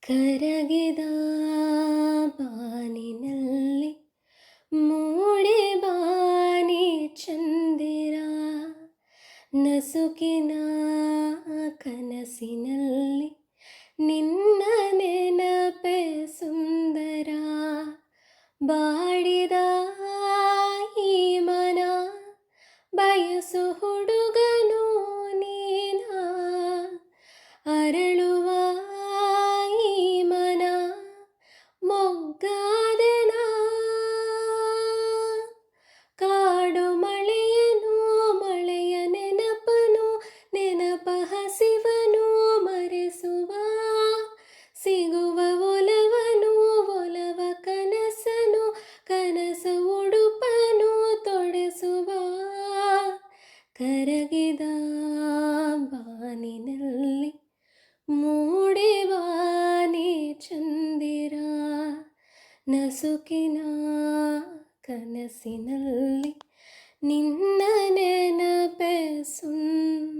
ಕರಗಿದ ಬಾನಿನಲ್ಲಿ ಮೂಡಿ ಬಾನಿ ಚಂದಿರ, ನಸುಕಿನ ಕನಸಿನಲ್ಲಿ ನಿನ್ನ ನೆನಪೆ ಸುಂದರ. ಬಾಡಿದ ಈ ಮನ ಬಯಸು ಹುಡುಗನು ನೀನ, ಅರಳುವ ಈ ಮನ ಮೊಗ್ಗಾದೆನ. ಕಾಡು ಮಳೆಯನು ಮಳೆಯ ನೆನಪನು, ನೆನಪ ಹಸಿವನು ಮರೆಸುವ, ಸಿಗುವ ಒಲವನು ಒಲವ ಕನಸನು, ಕನಸ ಉಡುಪನು ತೊಡಿಸುವ. ಕರಗಿದ ಬಾನಿನಲ್ಲಿ ಮೂಡಿ ಬಾನಿ ಚಂದಿರ, ನಸುಕಿನ ಕನಸಿನಲ್ಲಿ ನಿನ್ನ ನೆನಪೆ ಸುಂದರ.